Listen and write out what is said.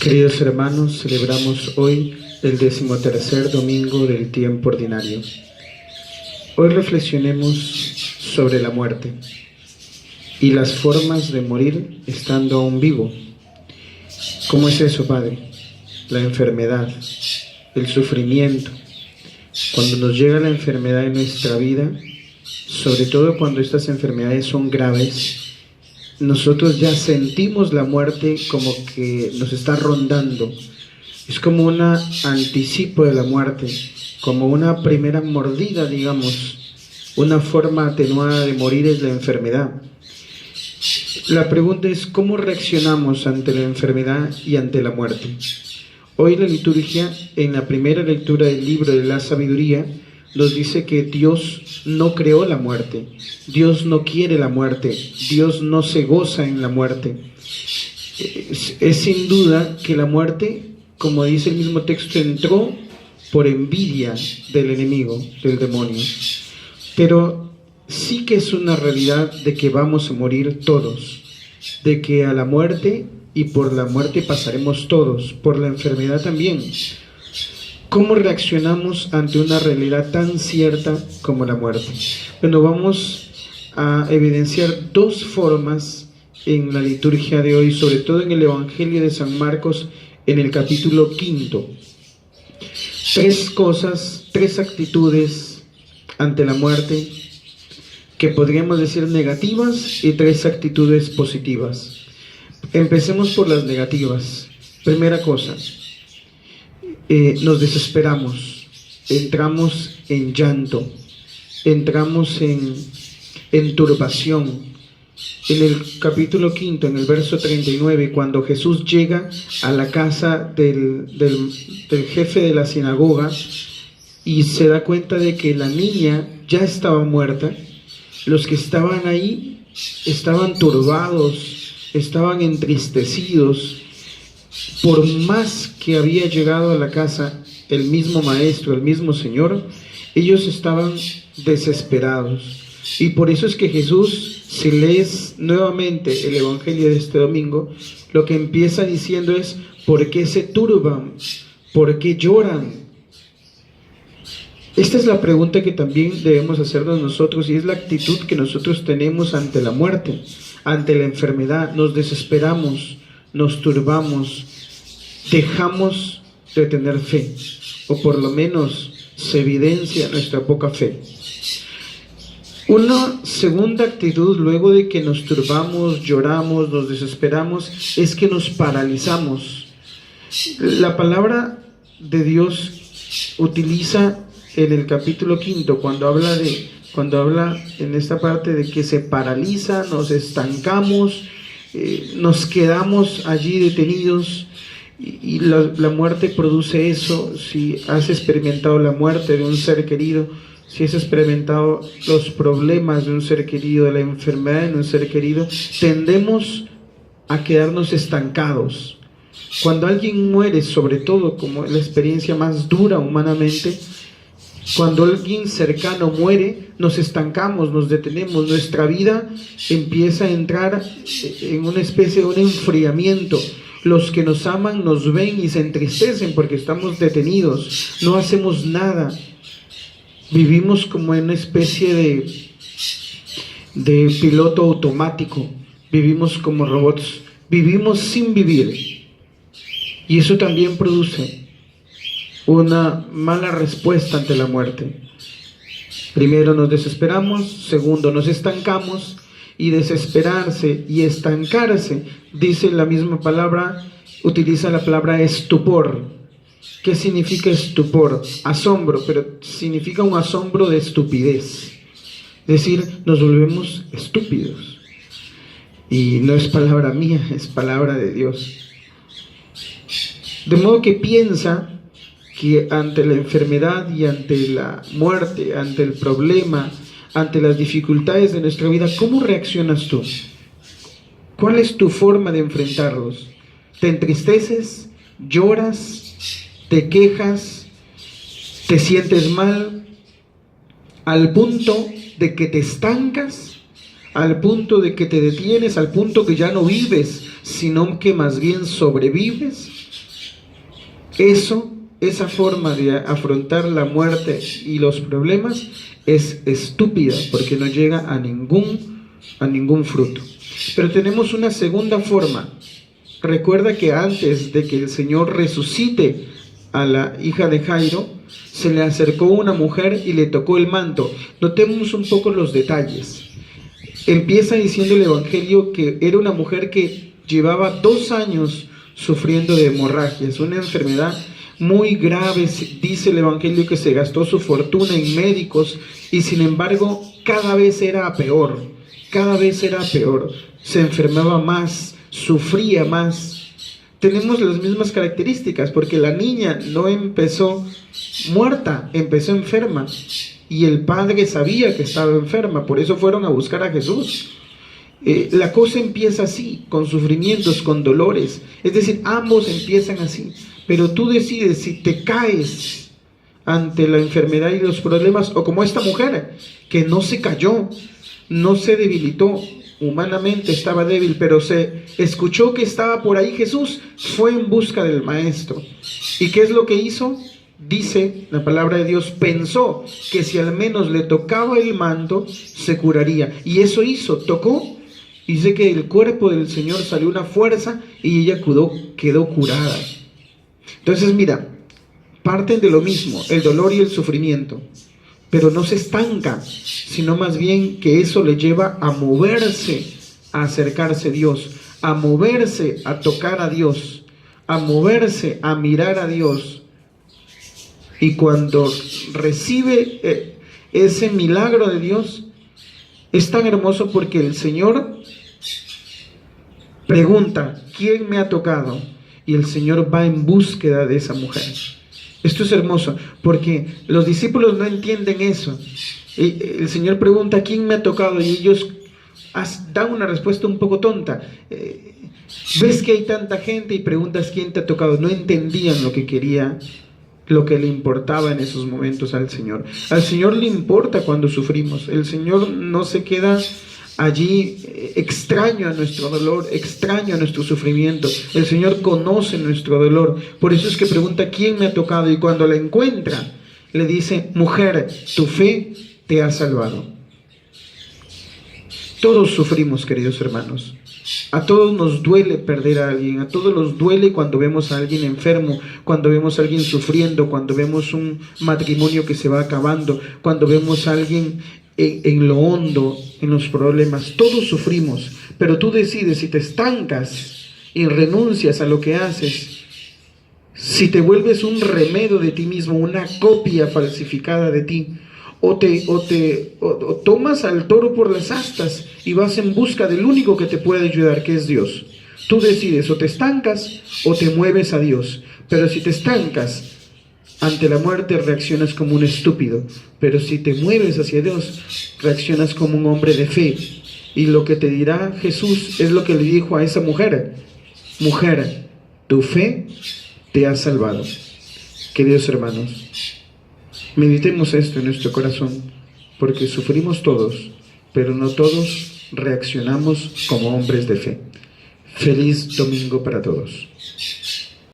Queridos hermanos, celebramos hoy el 13º domingo del tiempo ordinario. Hoy reflexionemos sobre la muerte y las formas de morir estando aún vivo. ¿Cómo es eso, Padre? La enfermedad, el sufrimiento. Cuando nos llega la enfermedad en nuestra vida, sobre todo cuando estas enfermedades son graves, nosotros ya sentimos la muerte como que nos está rondando. Es como un anticipo de la muerte, como una primera mordida, digamos. Una forma atenuada de morir es la enfermedad. La pregunta es, ¿cómo reaccionamos ante la enfermedad y ante la muerte? Hoy la liturgia, en la primera lectura del libro de la sabiduría, nos dice que Dios no creó la muerte, Dios no quiere la muerte, Dios no se goza en la muerte. Es sin duda que la muerte, como dice el mismo texto, entró por envidia del enemigo, del demonio. Pero sí que es una realidad de que vamos a morir todos, de que a la muerte y por la muerte pasaremos todos, por la enfermedad también. ¿Cómo reaccionamos ante una realidad tan cierta como la muerte? Bueno, vamos a evidenciar dos formas en la liturgia de hoy, sobre todo en el Evangelio de San Marcos, en el capítulo 5. Tres cosas, tres actitudes ante la muerte que podríamos decir negativas y tres actitudes positivas. Empecemos por las negativas. Primera cosa. Nos desesperamos, entramos en llanto, entramos en turbación. En el capítulo 5, en el verso 39, cuando Jesús llega a la casa del jefe de la sinagoga y se da cuenta de que la niña ya estaba muerta, los que estaban ahí estaban turbados, estaban entristecidos. Por más que había llegado a la casa el mismo maestro, el mismo Señor, ellos estaban desesperados. Y por eso es que Jesús, si lees nuevamente el Evangelio de este domingo, lo que empieza diciendo es: ¿por qué se turban? ¿Por qué lloran? Esta es la pregunta que también debemos hacernos nosotros, y es la actitud que nosotros tenemos ante la muerte, ante la enfermedad. Nos desesperamos, nos turbamos, dejamos de tener fe, o por lo menos se evidencia nuestra poca fe. Una segunda actitud, luego de que nos turbamos, lloramos, nos desesperamos, es que nos paralizamos. La palabra de Dios utiliza en el capítulo 5, cuando habla en esta parte de que se paraliza, nos estancamos, nos quedamos allí detenidos, y la muerte produce eso. Si has experimentado la muerte de un ser querido, si has experimentado los problemas de un ser querido, la enfermedad de un ser querido, tendemos a quedarnos estancados. Cuando alguien muere, sobre todo, como la experiencia más dura humanamente, cuando alguien cercano muere, nos estancamos, nos detenemos, nuestra vida empieza a entrar en una especie de un enfriamiento. Los que nos aman nos ven y se entristecen porque estamos detenidos, no hacemos nada. Vivimos como en una especie de piloto automático, vivimos como robots, vivimos sin vivir. Y eso también produce una mala respuesta ante la muerte. Primero nos desesperamos, segundo nos estancamos, y desesperarse y estancarse, dice la misma palabra, utiliza la palabra estupor. ¿Qué significa estupor? Asombro, pero significa un asombro de estupidez. Es decir, nos volvemos estúpidos. Y no es palabra mía, es palabra de Dios. De modo que piensa que ante la enfermedad y ante la muerte, ante el problema, ante las dificultades de nuestra vida, ¿cómo reaccionas tú? ¿Cuál es tu forma de enfrentarlos? ¿Te entristeces? ¿Lloras? ¿Te quejas? ¿Te sientes mal? ¿Al punto de que te estancas? ¿Al punto de que te detienes? ¿Al punto que ya no vives, sino que más bien sobrevives, esa forma de afrontar la muerte y los problemas es estúpida, porque no llega a ningún fruto. Pero tenemos una segunda forma. Recuerda que antes de que el Señor resucite a la hija de Jairo, se le acercó una mujer y le tocó el manto. Notemos un poco los detalles. Empieza diciendo el Evangelio que era una mujer que llevaba 2 años sufriendo de hemorragias, una enfermedad muy grave. Dice el Evangelio que se gastó su fortuna en médicos y sin embargo cada vez era peor, se enfermaba más, sufría más. Tenemos las mismas características, porque la niña no empezó muerta, empezó enferma, y el padre sabía que estaba enferma, por eso fueron a buscar a Jesús. La cosa empieza así, con sufrimientos, con dolores, es decir, ambos empiezan así, pero tú decides si te caes ante la enfermedad y los problemas, o como esta mujer, que no se cayó, no se debilitó. Humanamente estaba débil, pero se escuchó que estaba por ahí Jesús, fue en busca del maestro. ¿Y qué es lo que hizo? Dice la palabra de Dios, pensó que si al menos le tocaba el manto, se curaría. Y eso hizo, tocó. Dice que del cuerpo del Señor salió una fuerza y ella quedó curada. Entonces mira, parten de lo mismo, el dolor y el sufrimiento. Pero no se estanca, sino más bien que eso le lleva a moverse, a acercarse a Dios, a moverse, a tocar a Dios, a moverse, a mirar a Dios. Y cuando recibe ese milagro de Dios, es tan hermoso porque el Señor pregunta, ¿quién me ha tocado? Y el Señor va en búsqueda de esa mujer. Esto es hermoso, porque los discípulos no entienden eso. El Señor pregunta, ¿quién me ha tocado? Y ellos dan una respuesta un poco tonta. Ves que hay tanta gente y preguntas, ¿quién te ha tocado? No entendían lo que quería, lo que le importaba en esos momentos al Señor. Al Señor le importa cuando sufrimos. El Señor no se queda allí extraño a nuestro dolor, extraño a nuestro sufrimiento. El Señor conoce nuestro dolor. Por eso es que pregunta, ¿quién me ha tocado? Y cuando la encuentra, le dice, mujer, tu fe te ha salvado. Todos sufrimos, queridos hermanos. A todos nos duele perder a alguien, a todos nos duele cuando vemos a alguien enfermo, cuando vemos a alguien sufriendo, cuando vemos un matrimonio que se va acabando, cuando vemos a alguien en lo hondo, en los problemas. Todos sufrimos, pero tú decides si te estancas y renuncias a lo que haces, si te vuelves un remedio de ti mismo, una copia falsificada de ti, o tomas al toro por las astas y vas en busca del único que te puede ayudar, que es Dios. Tú decides, o te estancas o te mueves a Dios. Pero si te estancas ante la muerte, reaccionas como un estúpido. Pero si te mueves hacia Dios, reaccionas como un hombre de fe. Y lo que te dirá Jesús es lo que le dijo a esa mujer: mujer, tu fe te ha salvado. Queridos hermanos, meditemos esto en nuestro corazón, porque sufrimos todos, pero no todos reaccionamos como hombres de fe. Feliz domingo para todos.